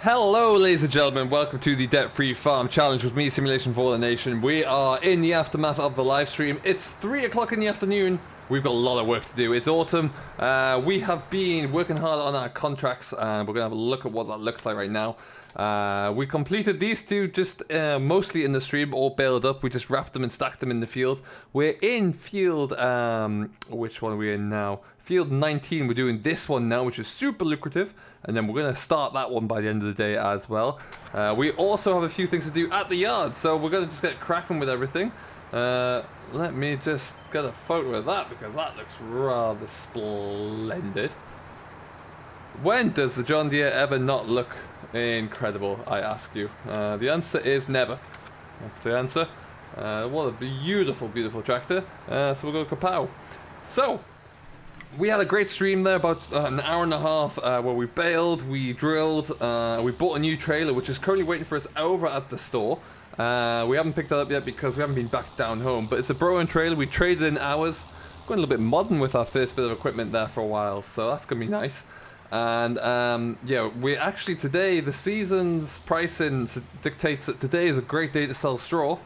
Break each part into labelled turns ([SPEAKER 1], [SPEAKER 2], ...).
[SPEAKER 1] Hello ladies and gentlemen, welcome to the Debt-Free Farm Challenge with me, Simulation for the Nation. We are in the aftermath of the live stream. It's 3 o'clock in the afternoon. We've got a lot of work to do. It's autumn. We have been working hard on our contracts and we're going to have a look at what that looks like right now. We completed these two just mostly in the stream, all baled up. We just wrapped them and stacked them in the field. We're in field, which one are we in now? Field 19, we're doing this one now, which is super lucrative. And then we're going to start that one by the end of the day as well. We also have a few things to do at the yard, so we're going to just get cracking with everything. Let me just get a photo of that because that looks rather splendid. When does the John Deere ever not look incredible, I ask you? The answer is never. That's the answer. What a beautiful, beautiful tractor. So we'll go kapow. So, we had a great stream there, about an hour and a half, where we baled, we drilled, we bought a new trailer, which is currently waiting for us over at the store. We haven't picked that up yet because we haven't been back down home, but it's a Broen trailer. We traded in ours. Going a little bit modern with our first bit of equipment there for a while, so that's going to be nice. And yeah, we actually today, the season's pricing dictates that today is a great day to sell straw.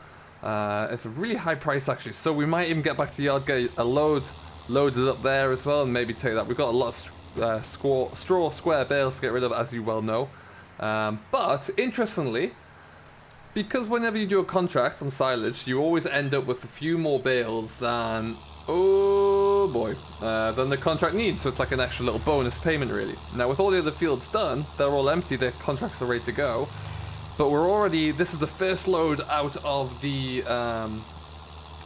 [SPEAKER 1] It's a really high price actually, so we might even get back to the yard, get a load loaded up there as well, and maybe take that. We've got a lot of straw square bales to get rid of, as you well know. But interestingly, because whenever you do a contract on silage, you always end up with a few more bales than, oh boy, than the contract needs. So it's like an extra little bonus payment really. Now with all the other fields done, they're all empty, their contracts are ready to go. But we're already, this is the first load out of the,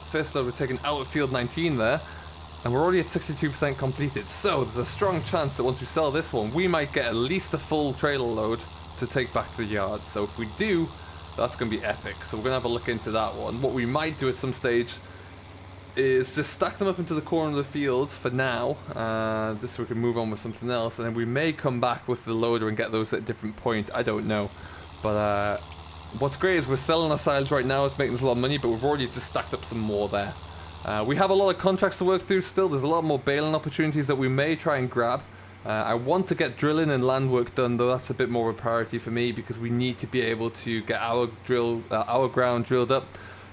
[SPEAKER 1] first load we're taking out of field 19 there. And we're already at 62% completed, so there's a strong chance that once we sell this one, we might get at least a full trailer load to take back to the yard. So if we do, that's going to be epic. So we're going to have a look into that one. What we might do at some stage is just stack them up into the corner of the field for now, just so we can move on with something else. And then we may come back with the loader and get those at a different point. I don't know. But what's great is we're selling our silage right now. It's making us a lot of money, but we've already just stacked up some more there. We have a lot of contracts to work through still. There's a lot more baling opportunities that we may try and grab. I want to get drilling and land work done, though that's a bit more of a priority for me because we need to be able to get our ground drilled up.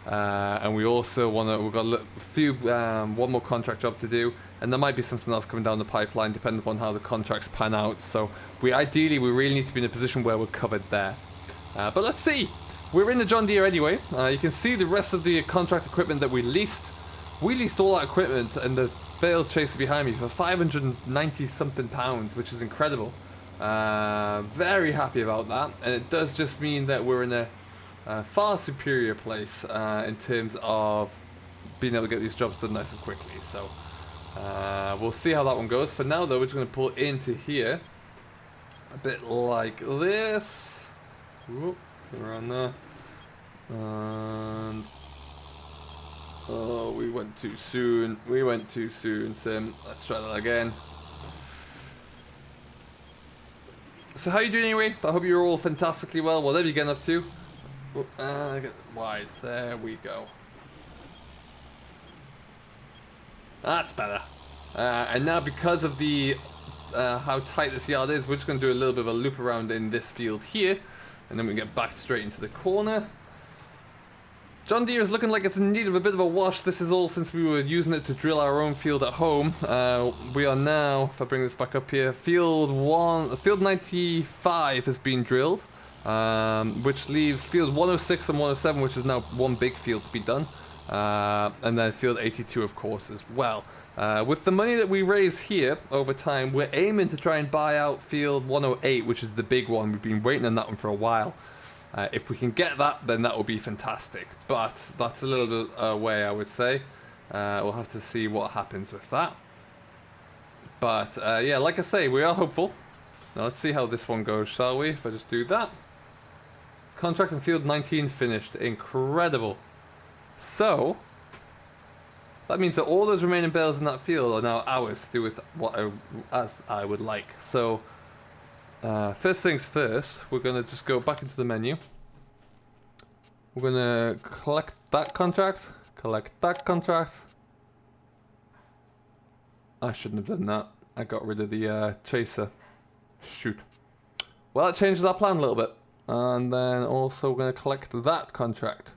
[SPEAKER 1] And we also want to, we've got a few, one more contract job to do, and there might be something else coming down the pipeline depending upon how the contracts pan out. So we really need to be in a position where we're covered there. But let's see. We're in the John Deere anyway. You can see the rest of the contract equipment that we leased. We leased all that equipment and the bale chaser behind me for 590 something pounds, which is incredible. Very happy about that, and it does just mean that we're in a far superior place in terms of being able to get these jobs done nice and quickly. So we'll see how that one goes. For now though, we're just going to pull into here a bit like this. Whoop, around there. And oh, we went too soon. We went too soon, Sim. Let's try that again. So how you doing anyway? I hope you're all fantastically well. Whatever you're getting up to. Oh, get wide. There we go. That's better. And now because of the how tight this yard is, we're just going to do a little bit of a loop around in this field here. And then we get back straight into the corner. John Deere is looking like it's in need of a bit of a wash. This is all since we were using it to drill our own field at home. We are now, if I bring this back up here, field 95 has been drilled, which leaves field 106 and 107, which is now one big field to be done. And then field 82, of course, as well. With the money that we raise here over time, we're aiming to try and buy out field 108, which is the big one. We've been waiting on that one for a while. If we can get that, then that will be fantastic. But that's a little bit away, I would say. We'll have to see what happens with that. But yeah, like I say, we are hopeful. Now let's see how this one goes, shall we? If I just do that. Contract in field 19 finished. Incredible. So, that means that all those remaining bales in that field are now ours to do with as I would like. So, first things first, we're going to just go back into the menu. We're going to collect that contract, I shouldn't have done that. I got rid of the chaser. Shoot. Well, that changes our plan a little bit. And then also we're going to collect that contract.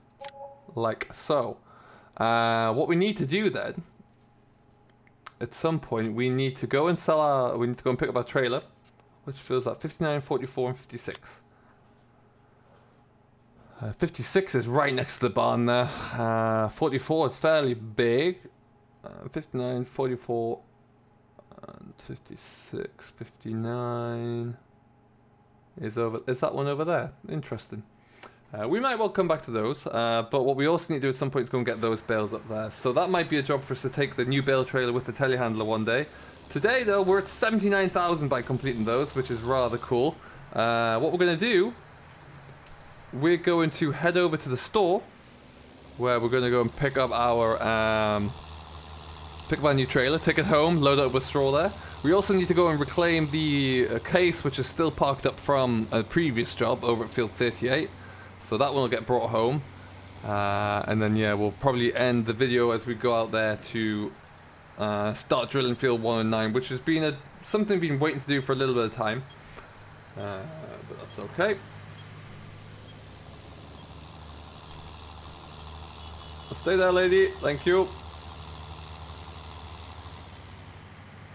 [SPEAKER 1] Like so. What we need to do then, at some point, we need to go and sell our... We need to go and pick up our trailer, which fills at 59, 44, and 56. 56 is right next to the barn there. 44 is fairly big. 59, 44, and 56, 59 is over. Is that one over there? Interesting. We might well come back to those, but what we also need to do at some point is go and get those bales up there. So that might be a job for us to take the new bale trailer with the telehandler one day. Today, though, we're at 79,000 by completing those, which is rather cool. What we're going to do, we're going to head over to the store, where we're going to go and pick up our new trailer, take it home, load it up with straw there. We also need to go and reclaim the case, which is still parked up from a previous job over at Field 38. So that one will get brought home. And then, yeah, we'll probably end the video as we go out there to start drilling Field 109, which has been something we've been waiting to do for a little bit of time. But that's okay. Stay there, lady. Thank you.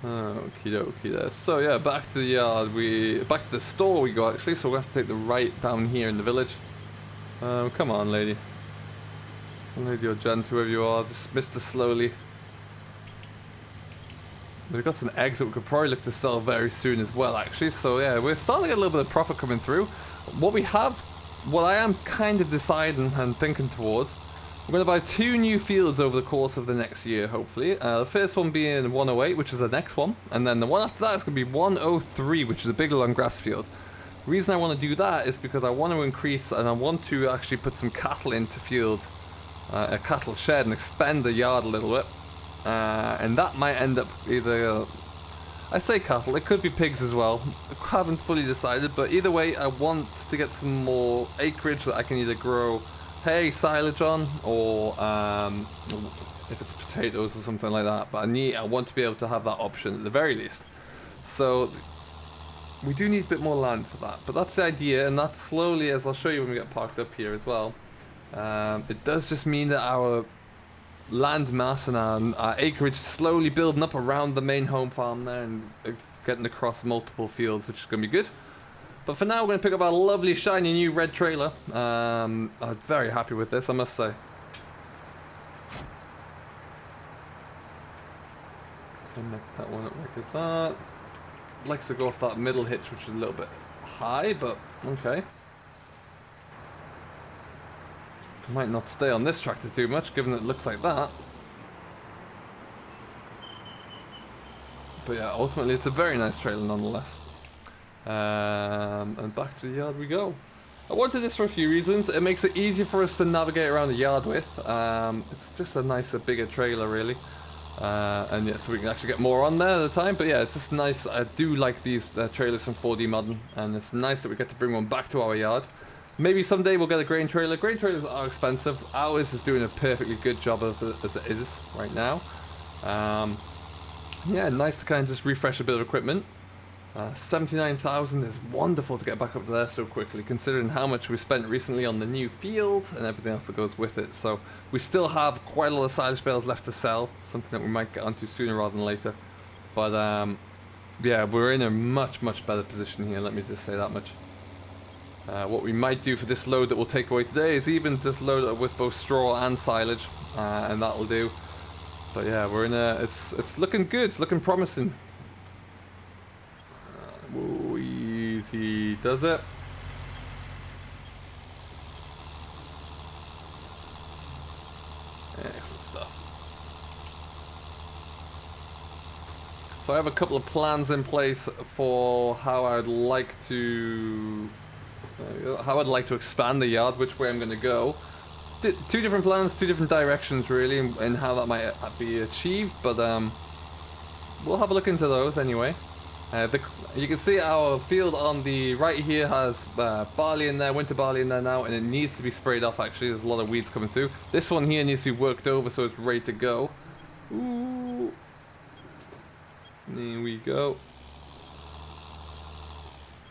[SPEAKER 1] Okie dokie there. So yeah, back to the yard. Back to the store we go actually. So we have to take the right down here in the village. Come on, lady. Lady or gent, whoever you are, just Mr. Slowly. We've got some eggs that we could probably look to sell very soon as well, actually. So yeah, we're starting to get a little bit of profit coming through. What I am kind of deciding and thinking towards, I'm going to buy 2 new fields over the course of the next year, hopefully. The first one being 108, which is the next one. And then the one after that is going to be 103, which is a big long grass field. The reason I want to do that is because I want to increase, and I want to actually put some cattle into field, a cattle shed, and expand the yard a little bit. And that might end up either... I say cattle, it could be pigs as well. I haven't fully decided, but either way, I want to get some more acreage that I can either grow hay, silage on, or if it's potatoes or something like that. But I want to be able to have that option at the very least. So we do need a bit more land for that. But that's the idea, and that's slowly, as I'll show you when we get parked up here as well. It does just mean that our land mass and our acreage is slowly building up around the main home farm there and getting across multiple fields, which is going to be good. But for now, we're going to pick up our lovely, shiny new red trailer. I'm very happy with this, I must say. Connect that one up like that. Likes to go off that middle hitch, which is a little bit high, but okay. Might not stay on this tractor too much, given it looks like that. But yeah, ultimately, it's a very nice trailer nonetheless. And back to the yard we go. I wanted this for a few reasons. It makes it easier for us to navigate around the yard with. It's just a nicer, bigger trailer, really. And yeah, so we can actually get more on there at a time. But yeah, it's just nice. I do like these trailers from 4D Modern, and it's nice that we get to bring one back to our yard. Maybe someday we'll get a grain trailer. Grain trailers are expensive. Ours is doing a perfectly good job of it as it is right now. Yeah, nice to kind of just refresh a bit of equipment. 79,000 is wonderful to get back up there so quickly, considering how much we spent recently on the new field and everything else that goes with it. So we still have quite a lot of silage bales left to sell, something that we might get onto sooner rather than later. But yeah, we're in a much better position here, let me just say that much. What we might do for this load that we'll take away today is even just load it up with both straw and silage, and that'll do. But yeah, we're in it's looking good, it's looking promising. Whoa, easy does it. Excellent stuff. So I have a couple of plans in place for how I'd like to expand the yard, which way I'm going to go. Two different plans, 2 different directions really, and how that might be achieved, but we'll have a look into those anyway. You can see our field on the right here has barley in there, winter barley in there now, and it needs to be sprayed off actually. There's a lot of weeds coming through. This one here needs to be worked over so it's ready to go. Ooh. There we go.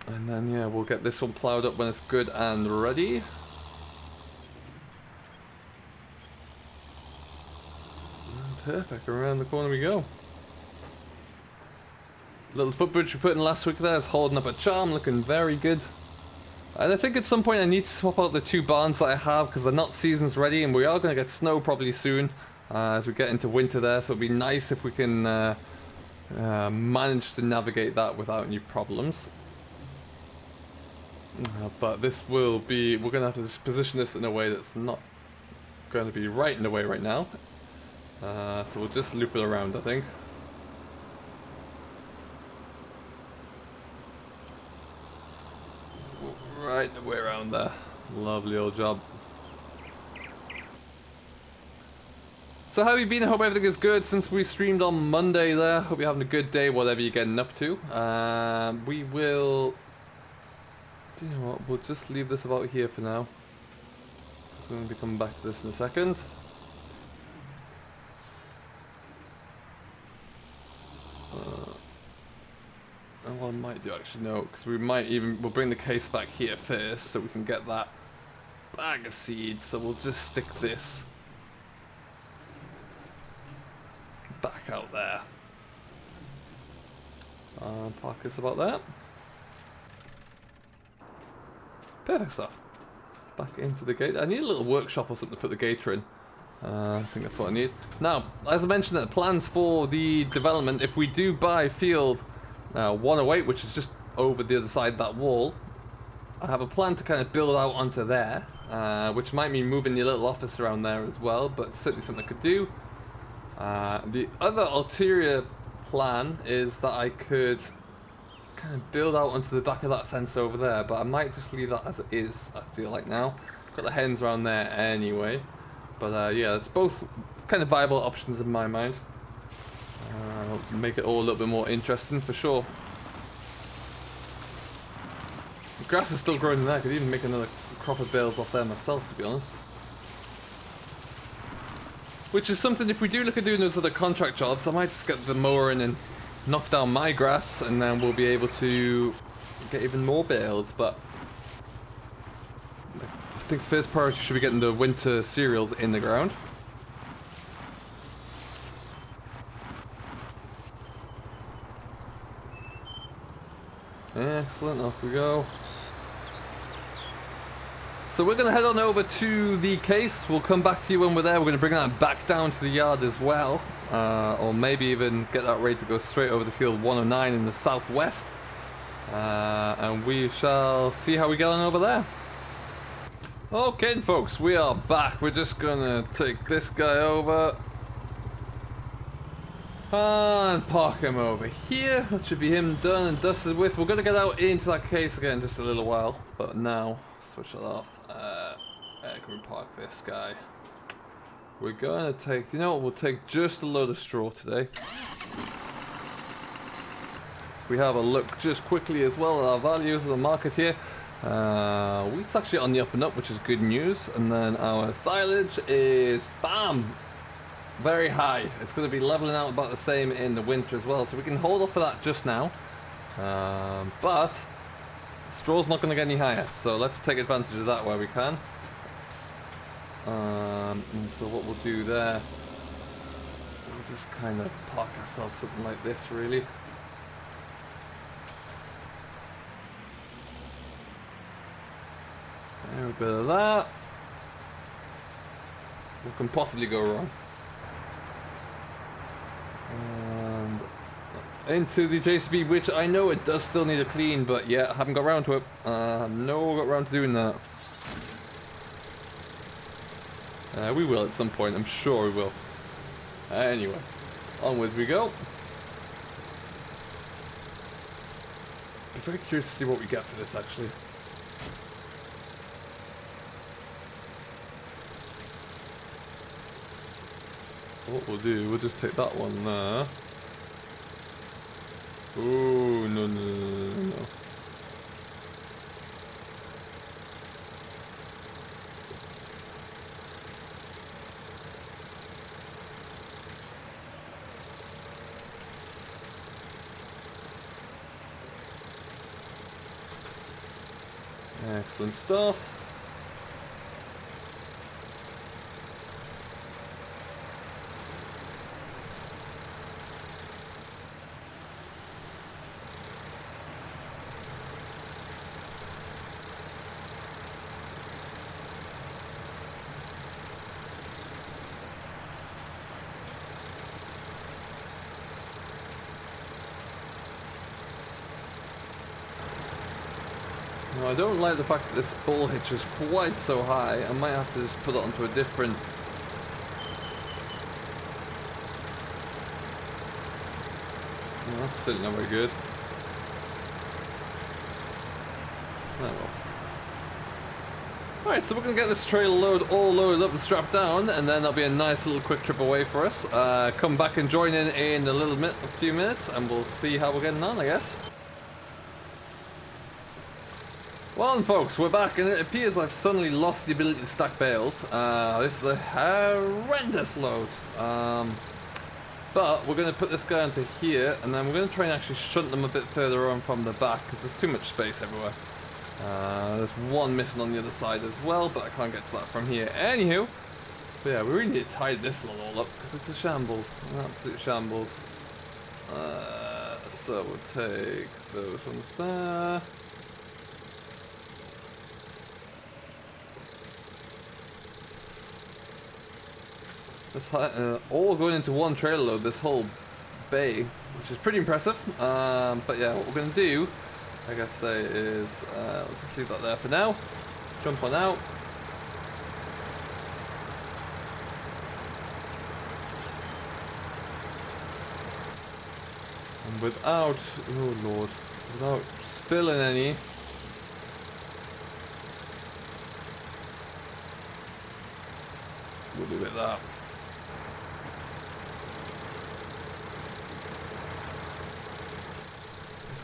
[SPEAKER 1] And then, yeah, we'll get this one ploughed up when it's good and ready. Perfect, around the corner we go. Little footbridge we put in last week there is holding up a charm, looking very good. And I think at some point I need to swap out the 2 barns that I have because they're not seasons ready, and we are going to get snow probably soon as we get into winter there, so it'd be nice if we can manage to navigate that without any problems. But this will be, we're going to have to just position this in a way that's not going to be right in the way right now. So we'll just loop it around, I think. Right the way around there. Lovely old job. So how have you been? I hope everything is good since we streamed on Monday there. Hope you're having a good day, whatever you're getting up to. We will... You know what, we'll just leave this about here for now. I'm going to be coming back to this in a second. And what I might do actually, no, because we might even, we'll bring the case back here first so we can get that bag of seeds. So we'll just stick this back out there. Park this about there. Perfect stuff. Back into the gate. I need a little workshop or something to put the gator in. I think that's what I need. Now, as I mentioned, the plans for the development, if we do buy field 108, which is just over the other side of that wall, I have a plan to kind of build out onto there, which might mean moving the little office around there as well, but certainly something I could do. The other ulterior plan is that I could kind of build out onto the back of that fence over there, but I might just leave that as it is, I feel like now. Got the hens around there anyway. But yeah, it's both kind of viable options in my mind. Make it all a little bit more interesting for sure. The grass is still growing in there. I could even make another crop of bales off there myself, to be honest. Which is something, if we do look at doing those other contract jobs, I might just get the mower in and knock down my grass, and then we'll be able to get even more bales. But I think first priority should be getting the winter cereals in the ground. Excellent, off we go. So we're going to head on over to the case. We'll come back to you when we're there. We're going to bring that back down to the yard as well. Or maybe even get that ready to go straight over the field 109 in the southwest. And we shall see how we get on over there. Okay, folks, we are back. We're just going to take this guy over. And park him over here. That should be him done and dusted with. We're going to get out into that case again in just a little while. But now, switch it off. Can we park this guy? We're going to take, you know what, we'll take just a load of straw today. We have a look just quickly as well at our values of the market here. Wheat's actually on the up and up, which is good news. And then our silage is, bam, very high. It's going to be leveling out about the same in the winter as well. So we can hold off for that just now. But straw's not going to get any higher. So let's take advantage of that where we can. And so what we'll do there, we'll just kind of park ourselves something like this really. A bit of that. What can possibly go wrong? And into the JCB, which I know it does still need a clean, but yeah, I haven't got around to it. No, got around to doing that. We will at some point, I'm sure we will. Anyway, onwards we go. I'm very curious to see what we get for this actually. What we'll do, we'll just take that one there. Oh, no. Excellent stuff. Now, I don't like the fact that this ball hitch is quite so high. I might have to just put it onto a different... Well, that's still not very good. Oh well. Alright, so we're going to get this trailer load all loaded up and strapped down, and then that'll be a nice little quick trip away for us. Come back and join in a few minutes, and we'll see how we're getting on, I guess. Well then folks, we're back, and it appears I've suddenly lost the ability to stack bales. This is a horrendous load. But we're going to put this guy onto here, and then we're going to try and actually shunt them a bit further on from the back, because there's too much space everywhere. There's one missing on the other side as well, but I can't get to that from here. Anywho, but yeah, we really need to tie this lot all up, because it's a shambles, an absolute shambles. So we'll take those ones there. This, all going into one trailer load, this whole bay, which is pretty impressive. But yeah, what we're going to do, like I say, is let's just leave that there for now. Jump on out. And without, oh lord, without spilling any. We'll do it that.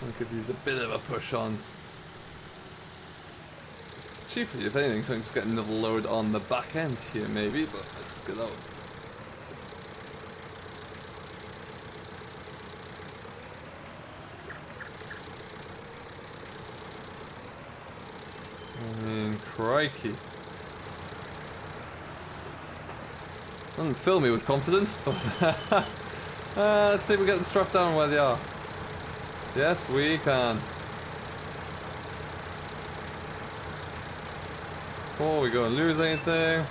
[SPEAKER 1] I'll give these a bit of a push on. Chiefly, if anything, so I can just get another load on the back end here, maybe, but let's get out. I mean, crikey. Doesn't fill me with confidence, but let's see if we get them strapped down where they are. Yes, we can. Before we go and lose anything.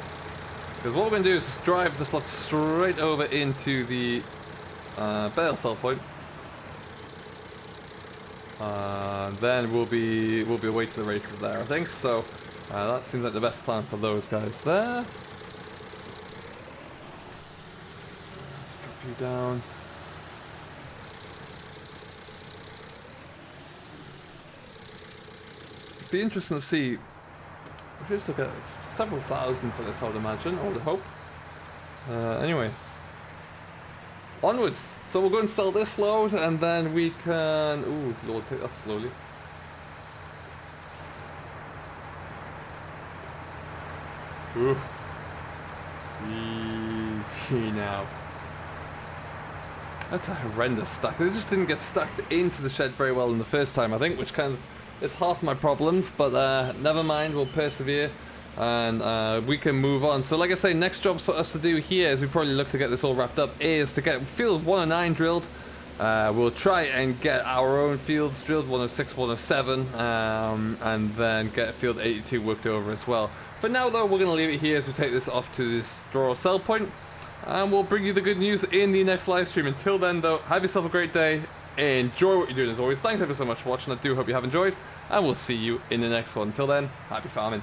[SPEAKER 1] Because what we're going to do is drive the slot straight over into the bale sell point. Then we'll be away to the races there, I think. So that seems like the best plan for those guys there. Drop you down. Be interesting to see. We just look at several thousand for this, I would imagine, I would hope. Anyway, onwards. So we'll go and sell this load, and then we can. Ooh, Lord, take that slowly. Ooh, easy now. That's a horrendous stack. They just didn't get stacked into the shed very well in the first time, I think, which kind of. It's half my problems, but never mind, we'll persevere, and we can move on. So like I say, next jobs for us to do here, as we probably look to get this all wrapped up, is to get field 109 drilled. We'll try and get our own fields drilled, 106, 107, and then get field 82 worked over as well. For now though, we're going to leave it here as we take this off to this draw sell point, and we'll bring you the good news in the next live stream. Until then though, have yourself a great day. Enjoy what you're doing as always. Thanks ever so much for watching. I do hope you have enjoyed, and we'll see you in the next one. Until then, happy farming.